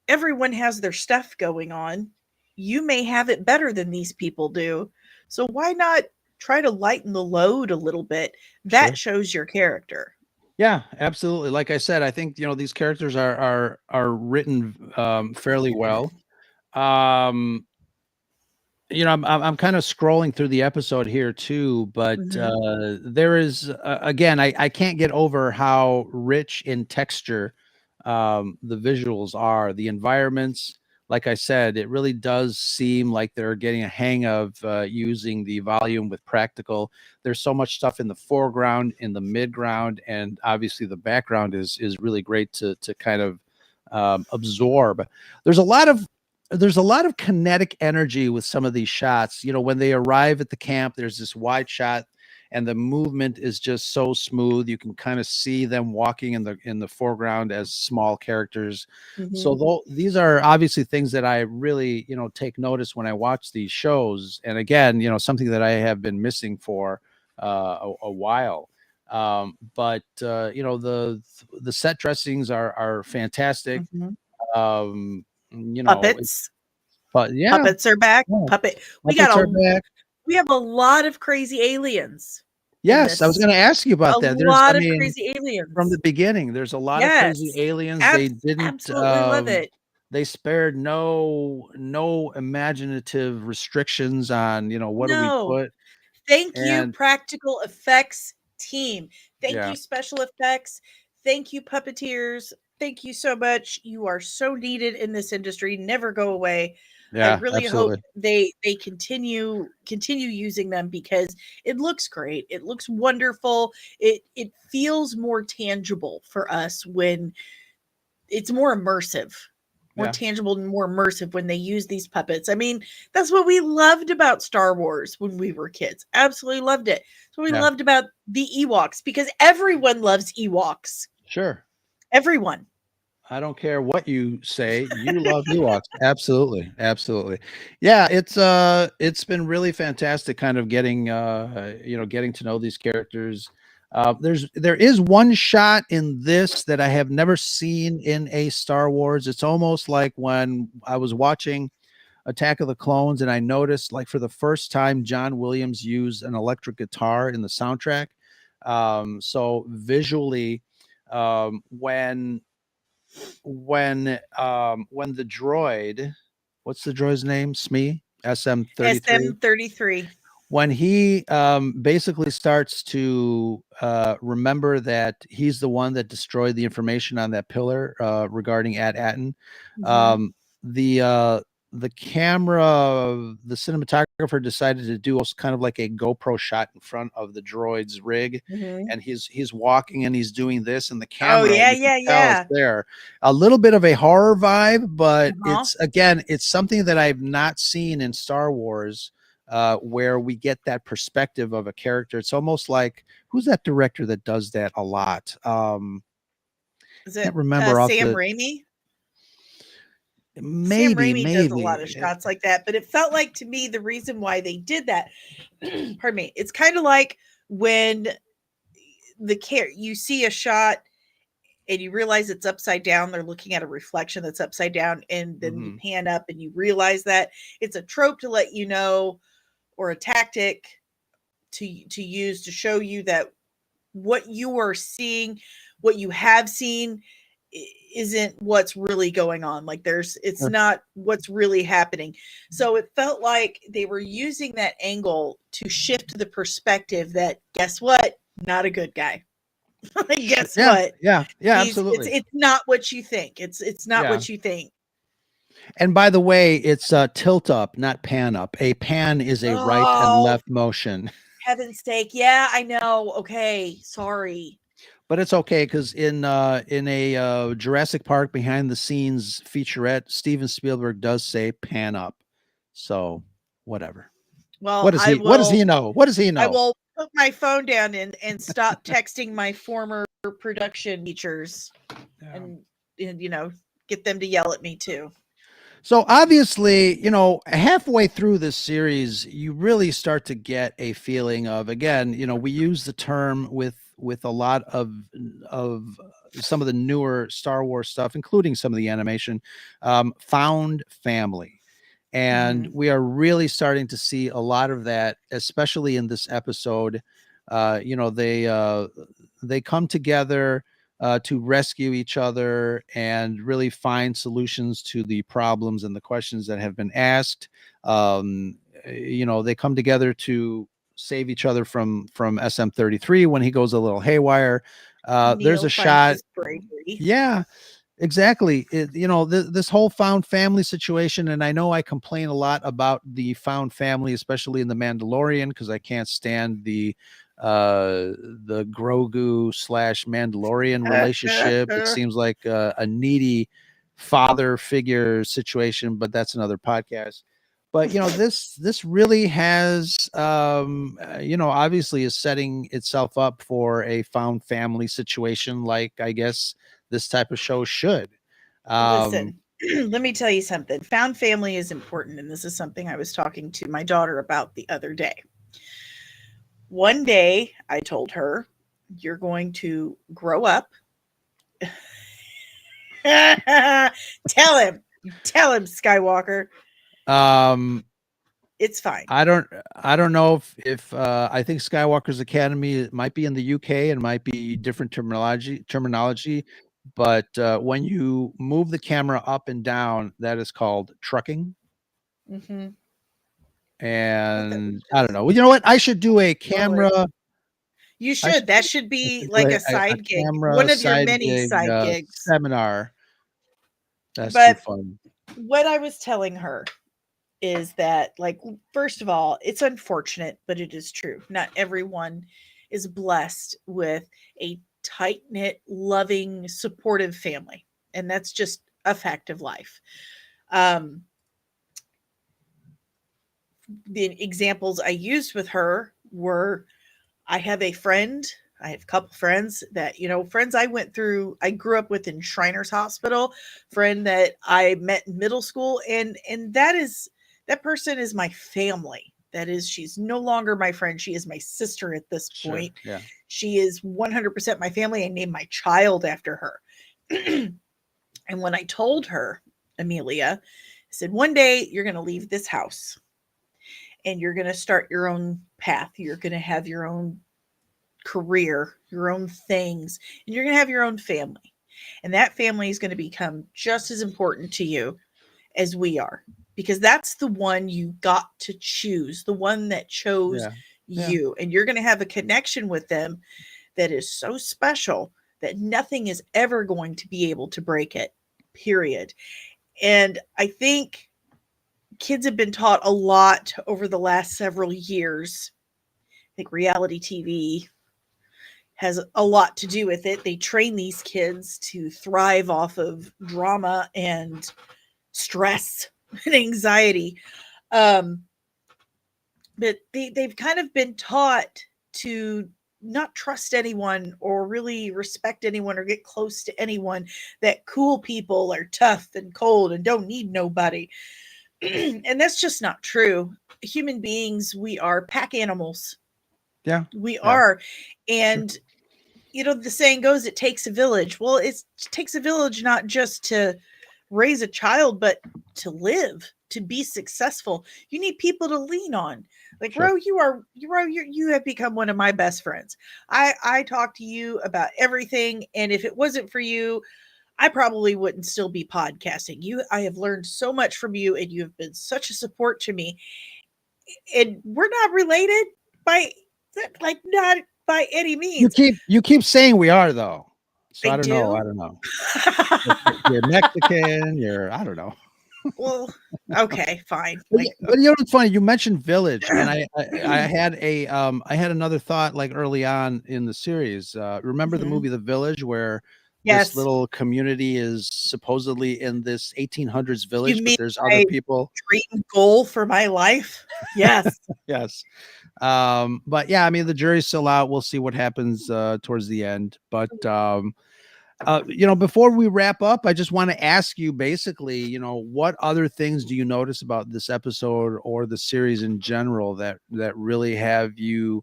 everyone has their stuff going on. You may have it better than these people do. So why not try to lighten the load a little bit? That shows your character. Yeah, absolutely. Like I said, I think, these characters are written fairly well. I'm kind of scrolling through the episode here too, but there is again, I can't get over how rich in texture the visuals are, the environments. Like I said, it really does seem like they're getting a hang of using the volume with practical. There's so much stuff in the foreground, in the midground, and obviously the background is really great to kind of absorb. There's a lot of kinetic energy with some of these shots. When they arrive at the camp, there's this wide shot and the movement is just so smooth. You can kind of see them walking in the foreground as small characters. So these are obviously things that I really, take notice when I watch these shows. And again, something that I have been missing for a while. But the set dressings are fantastic. Puppets. But puppets are back. We back. have a lot of crazy aliens. Yes, I was going to ask you about that. There's a lot of crazy aliens from the beginning. There's a lot of crazy aliens. They didn't absolutely love it. They spared no imaginative restrictions on what do we put. Thank you, practical effects team. Thank you, special effects. Thank you, puppeteers. Thank you so much. You are so needed in this industry. Never go away. I really hope they continue using them because it looks great. It looks wonderful. It feels more tangible for us when it's more immersive. More tangible and more immersive when they use these puppets. I mean, that's what we loved about Star Wars when we were kids. Absolutely loved it. That's what we loved about the Ewoks, because everyone loves Ewoks. Sure. Everyone. I don't care what you say. You love Ewoks. Absolutely. Absolutely. Yeah, it's been really fantastic kind of getting getting to know these characters. There is one shot in this that I have never seen in a Star Wars. It's almost like when I was watching Attack of the Clones and I noticed, like, for the first time, John Williams used an electric guitar in the soundtrack. So visually, when the droid, what's the droid's name? SM-33. When he basically starts to remember that he's the one that destroyed the information on that pillar regarding At-Aten, the camera, the cinematographer decided to do kind of like a GoPro shot in front of the droid's rig, Mhm. and he's walking and he's doing this, and the Oh, camera, yeah, you can yeah, tell is yeah. there. A little bit of a horror vibe, but Uh-huh. it's something that I've not seen in Star Wars, where we get that perspective of a character. It's almost like, who's that director that does that a lot? Is Can't it, remember off Sam the Raimi? Sam maybe Raimi does a lot of maybe. shots like that, but it felt like to me the reason why they did that, pardon me, it's kind of like when you see a shot and you realize it's upside down, they're looking at a reflection that's upside down, and then you Mhm. pan up and you realize that it's a trope to let you know, or a tactic to use to show you that what you are seeing, what you have seen, isn't what's really going on. Like it's Sure. not what's really happening. So it felt like they were using that angle to shift the perspective that, guess what? Not a good guy. Sure. Guess Yeah, what? yeah, yeah, It's absolutely. it's not what you think. It's not Yeah. what you think. And by the way, it's tilt up, not pan up. A pan is a right and Oh, left motion. heaven's sake. Yeah, I know. Okay. Sorry. But it's okay because in a Jurassic Park behind the scenes featurette, Steven Spielberg does say pan up. So whatever. Well, What does he know? What does he I know? will put my phone down and stop texting my former production teachers, Yeah. and get them to yell at me too. So obviously, halfway through this series, you really start to get a feeling of, again, we use the term with a lot of some of the newer Star Wars stuff, including some of the animation, found family. And Mhm. we are really starting to see a lot of that, especially in this episode. They come together to rescue each other and really find solutions to the problems and the questions that have been asked. They come together to save each other from SM-33 when he goes a little haywire. There's Neil a finds shot. his bravery. Yeah, exactly. This whole found family situation, and I know I complain a lot about the found family, especially in the Mandalorian, because I can't stand the Grogu slash Mandalorian relationship. It seems like a needy father figure situation, but that's another podcast. But this really has obviously is setting itself up for a found family situation, like I guess this type of show should. Um, Listen, let me tell you something. Found family is important, and this is something I was talking to my daughter about the other day. One day, I told her, "You're going to grow up." Tell him, Skywalker. um, It's fine. I don't know if I think Skywalker's Academy might be in the UK and might be different terminology, but when you move the camera up and down, that is called trucking. Hmm. Not that we And I don't just know. Well, you know what? I should do a roll it. camera. You I should should. That should I be should do like a a side gig, camera one of your side many gig side gigs. seminar. That's too But fun. what I was telling her is that, like, first of all, it's unfortunate, but it is true. Not everyone is blessed with a tight knit, loving, supportive family. And that's just a fact of life. Um, the examples I used with her were, I have a friend, I have a couple friends that, friends I grew up with in Shriners Hospital, friend that I met in middle school, and that person is my family. That is, she's no longer my friend. She is my sister at this Sure. point. Yeah. She is 100% my family. I named my child after her. And when I told her, Amelia, I said, one day you're going to leave this house and you're going to start your own path. You're going to have your own career, your own things, and you're going to have your own family. And that family is going to become just as important to you as we are, because that's the one you got to choose, the one that chose Yeah. Yeah. you. And you're going to have a connection with them that is so special that nothing is ever going to be able to break it, period. And I think kids have been taught a lot over the last several years. I think reality TV has a lot to do with it. They train these kids to thrive off of drama and stress and anxiety. Um, but they've kind of been taught to not trust anyone or really respect anyone or get close to anyone, that cool people are tough and cold and don't need nobody. And that's just not true. Human beings, we are pack animals. Yeah. We Yeah. are. And the saying goes, it takes a village. Well, it takes a village not just to raise a child, but to live, to be successful. You need people to lean on. Like, Sure. Ro, you have become one of my best friends. I talk to you about everything, and if it wasn't for you, I probably wouldn't still be podcasting. I have learned so much from you, and you have been such a support to me. And we're not related by, like, not by any means. You keep saying we are, though. So I I don't know. do? I don't know. You're Mexican. I don't know. Well, okay, fine. But, Like, but you know what's funny? You mentioned Village, and I had I had another thought like early on in the series. Remember the Mhm. movie The Village, where Yes. this little community is supposedly in this 1800s You village, but mean there's my other people. dream goal for my life? Yes. Yes. But yeah, I mean, the jury's still out. We'll see what happens towards the end. But before we wrap up, I just want to ask you basically, what other things do you notice about this episode or the series in general that really have you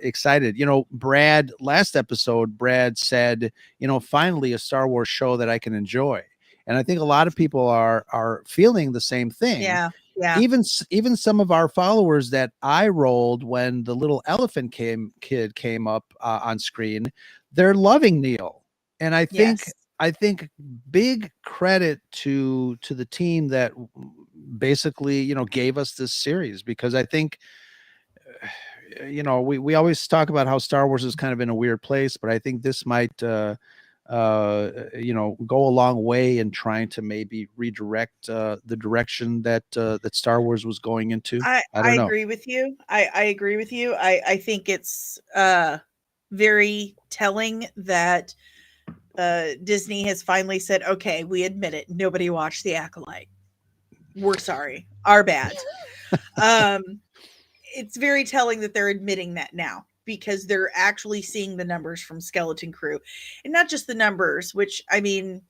excited? Last episode, Brad said, finally a Star Wars show that I can enjoy. And I think a lot of people are feeling the same thing. Yeah. Yeah. Even some of our followers that I rolled when the little elephant kid came up on screen, they're loving Neil. And I think Yes. big credit to the team that basically, gave us this series, because I think, we always talk about how Star Wars is kind of in a weird place, but I think this might, go a long way in trying to maybe redirect the direction that Star Wars was going into. I I don't know. agree with you. I agree with you. I think it's very telling that Disney has finally said, okay, we admit it. Nobody watched The Acolyte. We're sorry. Our bad. um, it's very telling that they're admitting that now, because they're actually seeing the numbers from Skeleton Crew, and not just the numbers, which, I mean,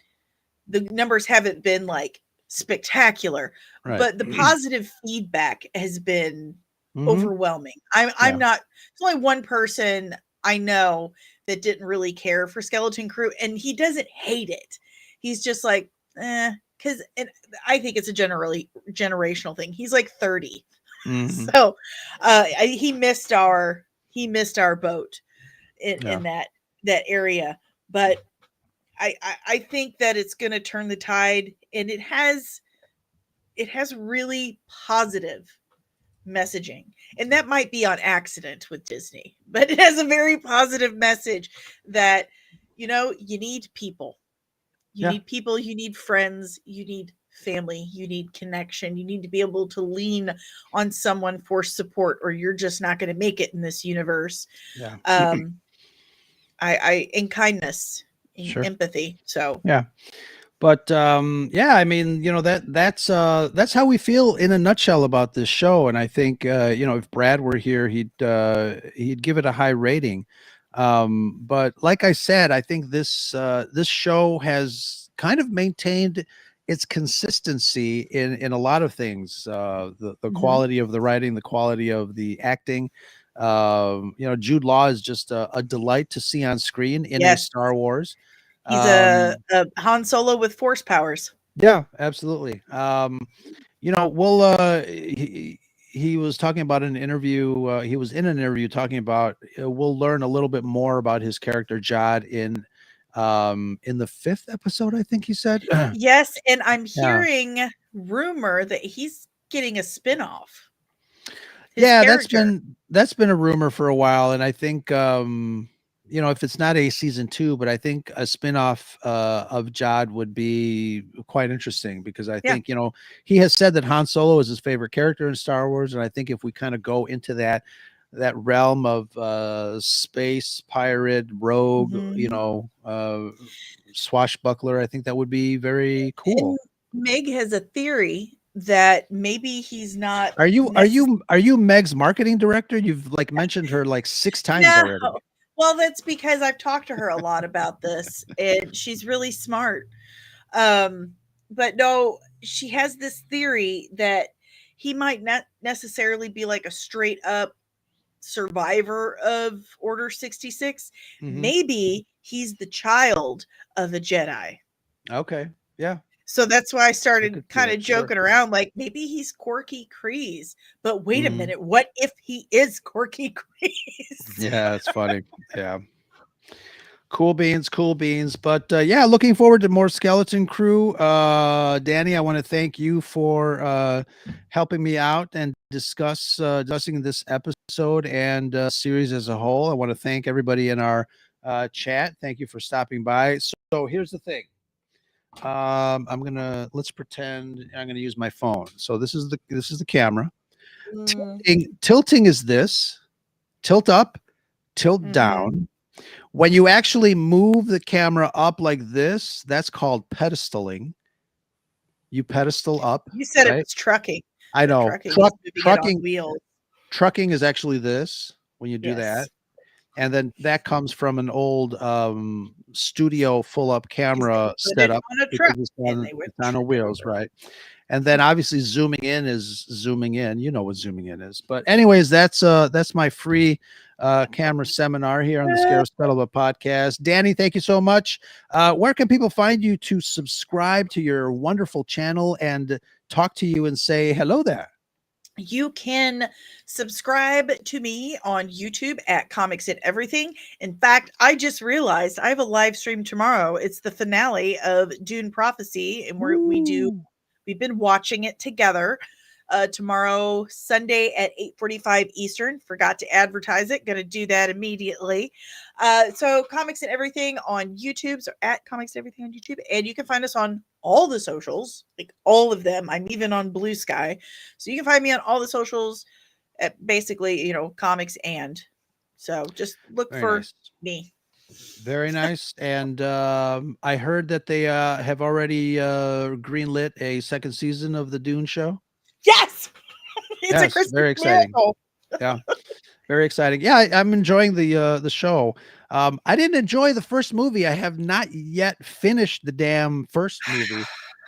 the numbers haven't been like spectacular, Right. but the positive feedback has been Mhm. overwhelming. I'm Yeah. not, there's only one person I know that didn't really care for Skeleton Crew, and he doesn't hate it. He's just like, because, and I think it's a generational thing. He's like 30. Mhm. So he missed our boat Yeah. in that area. But I think that it's going to turn the tide, and it has really positive messaging, and that might be on accident with Disney, but it has a very positive message that you need people. You Yeah. need people, you need friends, you need family, you need connection, you need to be able to lean on someone for support, or you're just not going to make it in this universe. Yeah. I and kindness, Sure. empathy. So Yeah. But yeah, I mean, that's how we feel in a nutshell about this show. And I think if Brad were here, he'd give it a high rating. But like I said, I think this show has kind of maintained its consistency in a lot of things. The Mhm. quality of the writing, the quality of the acting. Jude Law is just a delight to see on screen in a Yes. Star Wars. He's a Han Solo with force powers. Yeah, absolutely. We'll he was talking about an interview. He was in an interview talking about we'll learn a little bit more about his character Jod in the 5th episode, I think he said. Yes, and I'm Yeah. hearing rumor that he's getting a spin-off. His Yeah, character. that's been a rumor for a while, and I think you know, if it's not a season 2, but I think a spinoff of Jod would be quite interesting, because I Yeah. think, you know, he has said that Han Solo is his favorite character in Star Wars, and I think if we kind of go into that realm of space pirate rogue, you Mhm. know, swashbuckler, I think that would be very And cool. Meg has a theory that maybe he's not Are you are necessarily. you are you Meg's marketing director? You've like mentioned her like 6 times No. already. Well, that's because I've talked to her a lot about this, and she's really smart. Um, but no, she has this theory that he might not necessarily be like a straight up survivor of Order 66. Mhm. Maybe he's the child of a Jedi. Okay. Yeah. So that's why I I started could see kind it. of Sure. joking around, like maybe he's Corky Kreese. But wait a Mhm. minute, what if he is Corky Kreese? Yeah, it's funny. Yeah. Cool beans, cool beans. But yeah, looking forward to more Skeleton Crew. Danny, I want to thank you for helping me out and discussing this episode and series as a whole. I want to thank everybody in our chat. Thank you for stopping by. So here's the thing. Let's pretend I'm gonna use my phone. So this is the camera. Mm, Tilting is this. Tilt up, tilt mhm. down. When you actually move the camera up like this, that's called pedestaling. You pedestal up, You said it right? was trucking, I but know. trucking is moving it on Trucking wheels. trucking is actually this when you do that. Yes. And then that comes from an old studio full up Because they camera put it setup, on a because truck and they went it's on a wheels, right? And then obviously zooming in is zooming in. You know what zooming in is. But anyways, that's my free camera seminar here on the Scarif Scuttlebutt podcast. Danny, thank you so much. Where can people find you to subscribe to your wonderful channel and talk to you and say hello there? You can subscribe to me on YouTube at Comics and Everything. In fact, I just realized I have a live stream tomorrow. It's the finale of Dune Prophecy, and Woo. we've been watching it together. Tomorrow, Sunday at 8:45 Eastern. Forgot to advertise it. Gonna do that immediately. So Comics and Everything on YouTube. So at Comics and Everything on YouTube. And you can find us on all the socials, like all of them. I'm even on Blue Sky. So you can find me on all the socials at basically, comics and. So just look Very for nice. me. Very nice. And I heard that they have already greenlit a second season of the Dune show. Yes. It's a Yes, Christmas very exciting. miracle. Yeah, very exciting. Yeah, I'm enjoying the show. I didn't enjoy the first movie. I have not yet finished the damn first movie, I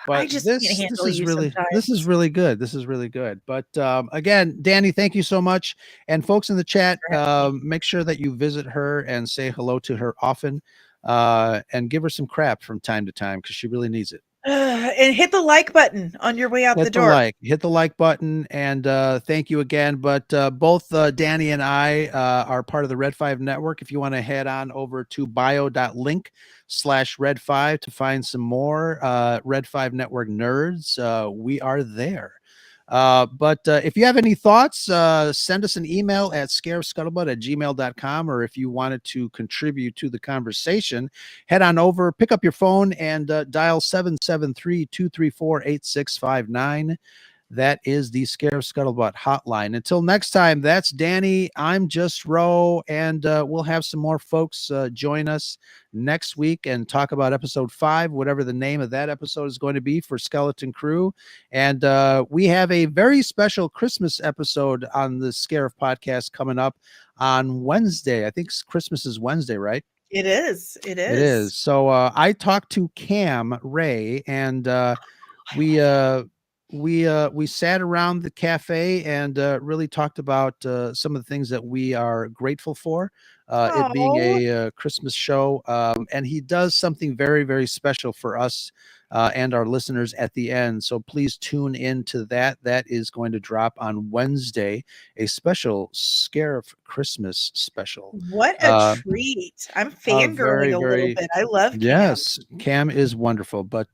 but just can't this handle is you really sometimes. good. This is really good. But again, Danny, thank you so much. And folks in the chat, For having me. make sure that you visit her and say hello to her often, and give her some crap from time to time because she really needs it. And hit the like button on your way out the door. Hit the like button, and thank you again. But both Danny and I are part of the Red 5 network. If you want to head on over to bio.link/Red5 to find some more Red 5 network nerds, we are there. But if you have any thoughts, send us an email at scarifscuttlebutt@gmail.com, or if you wanted to contribute to the conversation, head on over, pick up your phone, and dial 773-234-8659. That is the Scarif Scuttlebutt hotline. Until next time, that's Danny. I'm just Ro, and we'll have some more folks join us next week and talk about episode 5, whatever the name of that episode is going to be for Skeleton Crew. And we have a very special Christmas episode on the Scarif podcast coming up on Wednesday. I think Christmas is Wednesday, right? It is. It It is. is. So I talked to Cam Ray, and we sat around the cafe and really talked about some of the things that we are grateful for. It being Oh, a Christmas show, and he does something very, very special for us and our listeners at the end. So please tune in to that. That is going to drop on Wednesday, a special Scarif Christmas special. what a treat. I'm Very, fangirling a little very bit. I love Cam. Yes, Cam is wonderful. But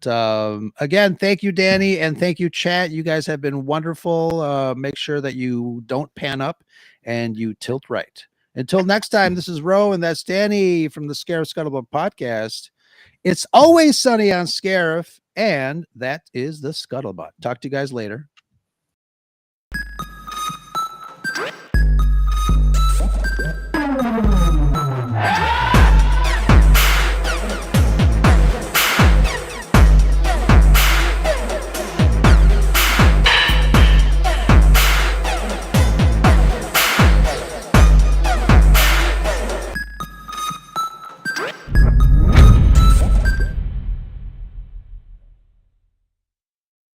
again, thank you, Danny, and thank you, chat. You guys have been wonderful. Make sure that you don't pan up and you tilt right. Until next time, this is Ro, and that's Danny from the Scarif Scuttlebutt podcast. It's always sunny on Scarif, and that is the Scuttlebutt. Talk to you guys later.